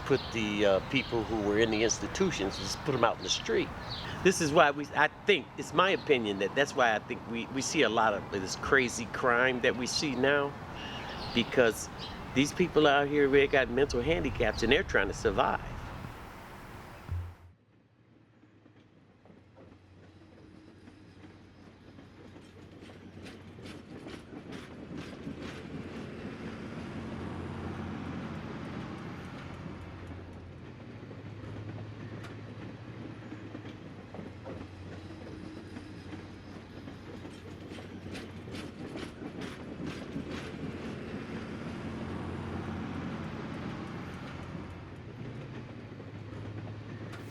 put the people who were in the institutions, just put them out in the street. This is why I think, it's my opinion that's why I think we see a lot of this crazy crime that we see now, because these people out here, they got mental handicaps and they're trying to survive.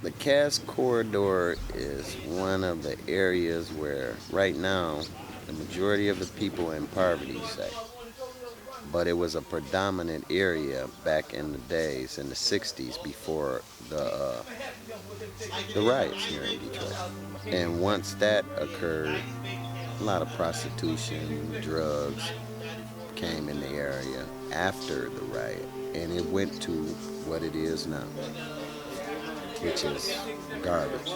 The Cass Corridor is one of the areas where, right now, the majority of the people in poverty stay. But it was a predominant area back in the days, in the 60s, before the riots here in Detroit. And once that occurred, a lot of prostitution, drugs came in the area after the riot. And it went to what it is now, which is garbage.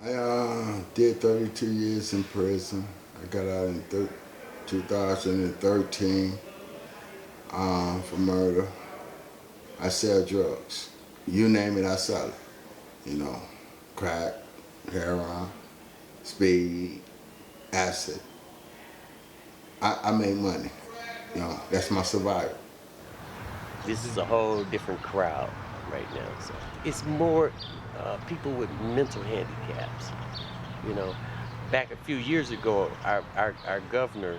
I did 32 years in prison. I got out in 2013 for murder. I sell drugs. You name it, I sell it. You know, crack, heroin, speed, acid. I make money. You know, that's my survival. This is a whole different crowd right now. So it's more people with mental handicaps. You know, back a few years ago, our governor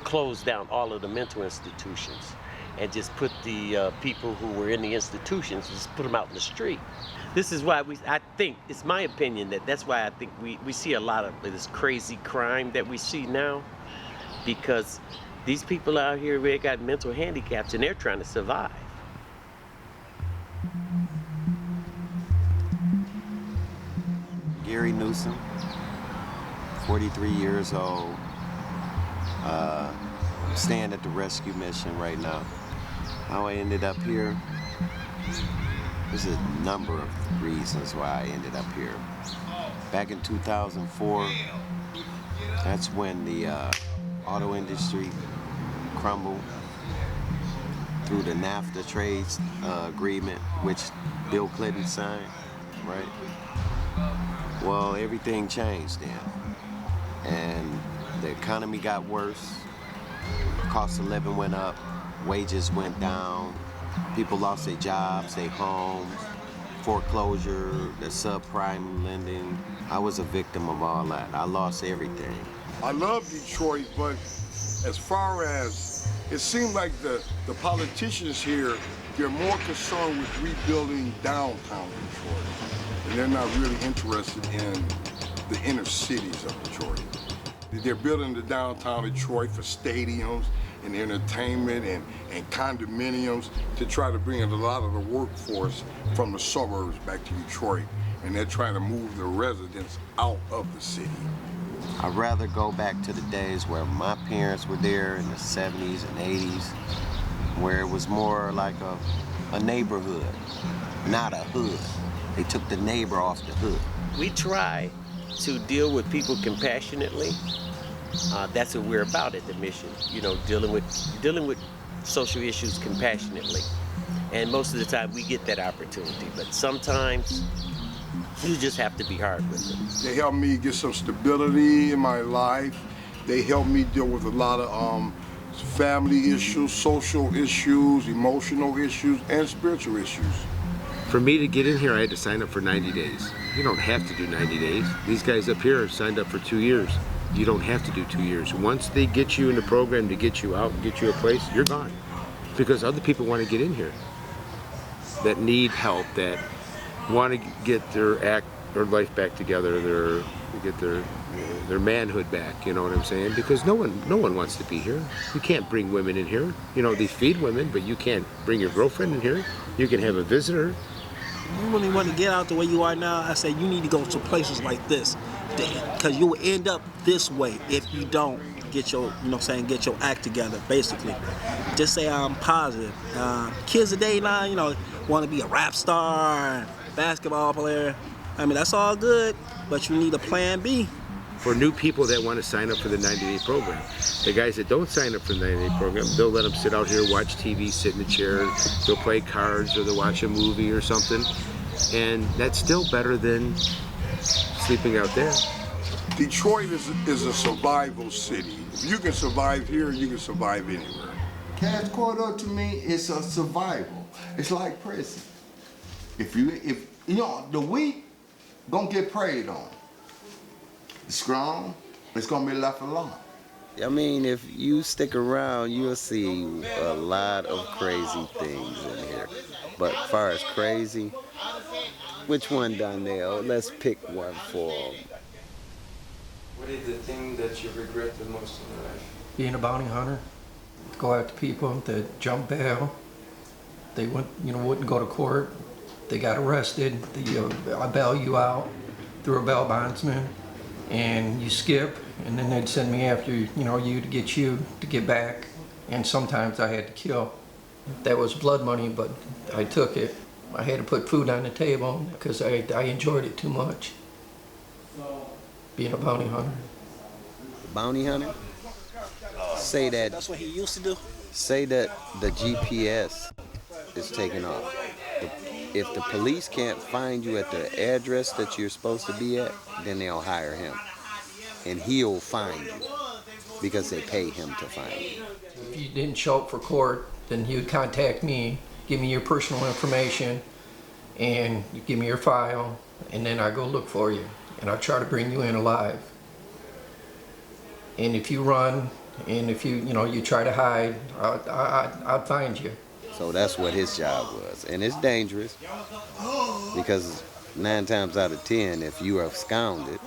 closed down all of the mental institutions and just put the people who were in the institutions, just put them out in the street. This is why I think, it's my opinion that's why I think we see a lot of this crazy crime that we see now, because these people out here, they got mental handicaps and they're trying to survive. Gary Newsom, 43 years old, staying at the rescue mission right now. How I ended up here, there's a number of reasons why I ended up here. Back in 2004, that's when the auto industry crumbled through the NAFTA trades agreement, which Bill Clinton signed, right? Well, everything changed then, and the economy got worse, cost of living went up, wages went down, people lost their jobs, their homes, foreclosure, the subprime lending. I was a victim of all that. I lost everything. I love Detroit, but as far as, it seemed like the politicians here, they're more concerned with rebuilding downtown Detroit, and they're not really interested in the inner cities of Detroit. They're building the downtown Detroit for stadiums and entertainment and condominiums to try to bring in a lot of the workforce from the suburbs back to Detroit. And they're trying to move the residents out of the city. I'd rather go back to the days where my parents were there in the 70s and 80s, where it was more like a neighborhood, not a hood. They took the neighbor off the hood. We try to deal with people compassionately. That's what we're about at the mission. You know, dealing with social issues compassionately. And most of the time we get that opportunity, but sometimes you just have to be hard with them. They helped me get some stability in my life. They helped me deal with a lot of family issues, social issues, emotional issues, and spiritual issues. For me to get in here, I had to sign up for 90 days. You don't have to do 90 days. These guys up here signed up for 2 years. You don't have to do 2 years. Once they get you in the program to get you out and get you a place, you're gone. Because other people want to get in here that need help, that want to get their act their life back together, they get their manhood back, you know what I'm saying? Because no one wants to be here. You can't bring women in here. You know, they feed women, but you can't bring your girlfriend in here. You can have a visitor. You really want to get out the way you are now, I say you need to go to places like this, because you will end up this way if you don't get your, get your act together, basically. Just say I'm positive. Kids today now, want to be a rap star, basketball player. I mean, that's all good, but you need a plan B. For new people that want to sign up for the 90-day program. The guys that don't sign up for the 90-day program, they'll let them sit out here, watch TV, sit in a chair, they'll play cards or they'll watch a movie or something. And that's still better than sleeping out there. Detroit is a survival city. If you can survive here, you can survive anywhere. Cash Corridor to me is a survival. It's like prison. If the weak gonna get preyed on. The strong, it's gonna be left alone. I mean, if you stick around, you'll see a lot of crazy things in here. But as far as crazy, which one, Donnell? Let's pick one for them. What is the thing that you regret the most in your life? Being a bounty hunter, go after people that jump bail. They wouldn't go to court. They got arrested. I bail you out through a bail bondsman, and you skip, and then they'd send me after you to get back. And sometimes I had to kill. That was blood money, but I took it. I had to put food on the table because I enjoyed it too much. Being a bounty hunter. Bounty hunter? Say that. That's what he used to do. Say that the GPS is taken off. If the police can't find you at the address that you're supposed to be at, then they'll hire him. And he'll find you because they pay him to find you. If you didn't show up for court, then he would contact me, give me your personal information, and you give me your file, and then I go look for you. And I'll try to bring you in alive. And if you run, and if you try to hide, I'll find you. So that's what his job was. And it's dangerous because 9 times out of 10, if you are absconded,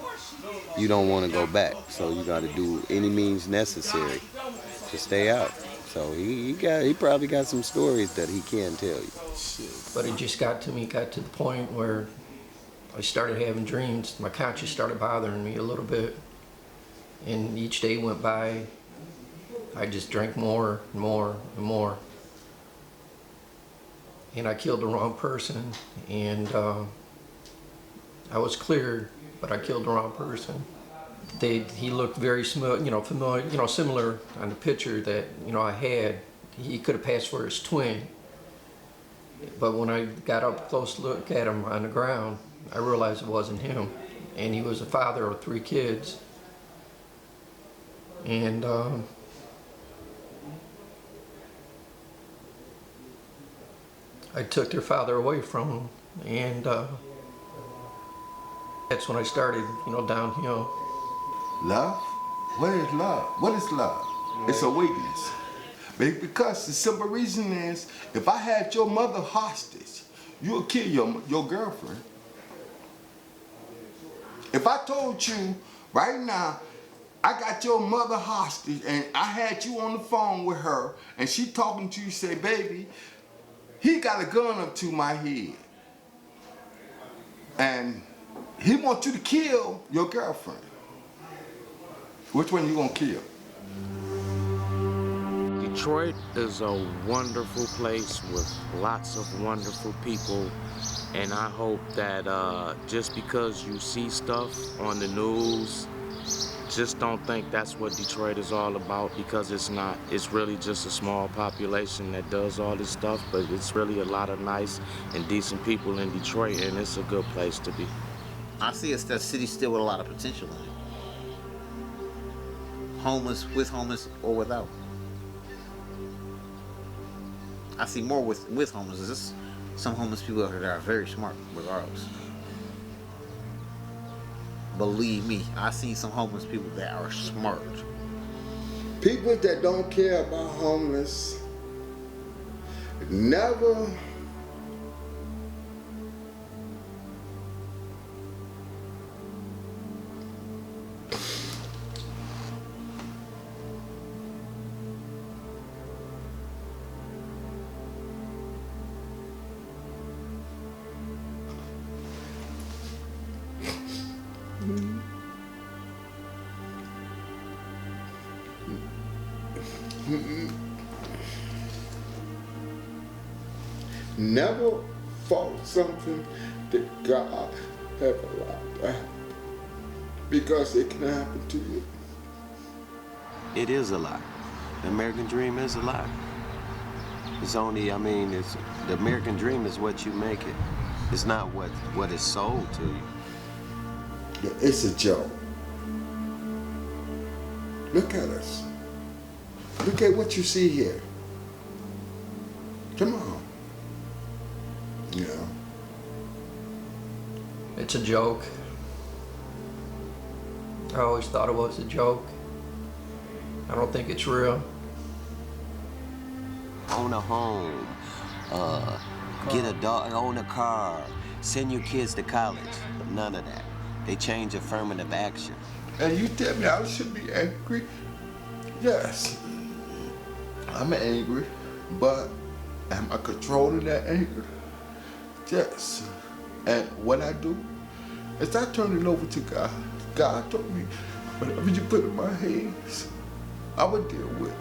you don't want to go back. So you got to do any means necessary to stay out. So he probably got some stories that he can tell you. But it just got to the point where I started having dreams. My conscience started bothering me a little bit. And each day went by, I just drank more and more and more. And I killed the wrong person, and I was cleared, but I killed the wrong person. He looked very familiar, similar on the picture that I had. He could have passed for his twin, but when I got up close to look at him on the ground, I realized it wasn't him, and he was a father of 3 kids. And I took their father away from them, and that's when I started, downhill. Love? What is love? What is love? It's a weakness. Because the simple reason is, if I had your mother hostage, you would kill your girlfriend. If I told you right now, I got your mother hostage and I had you on the phone with her and she talking to you, say, baby, he got a gun up to my head and he wants you to kill your girlfriend. Which one you gonna kill? Detroit is a wonderful place with lots of wonderful people, and I hope that just because you see stuff on the news, just don't think that's what Detroit is all about, because it's not. It's really just a small population that does all this stuff, but it's really a lot of nice and decent people in Detroit, and it's a good place to be. I see it's that city still with a lot of potential in it. Homeless, with homeless, or without. I see more with homeless. There's some homeless people out here that are very smart, regardless. Believe me, I see some homeless people that are smart. People that don't care about homeless never Never fault something that God have allowed to happen, because it can happen to you. It is a lie. The American dream is a lie. It's only, I mean, it's the American dream is what you make it. It's not what is sold to you. It's a joke. Look at us. Look at what you see here. Come on. Yeah. It's a joke. I always thought it was a joke. I don't think it's real. Own a home, get a dog, own a car, send your kids to college. None of that. They change affirmative action. And you tell me I should be angry? Yes. I'm angry, but am I controlling that anger? Yes. And what I do is I turn it over to God. God told me, whatever you put in my hands, I would deal with.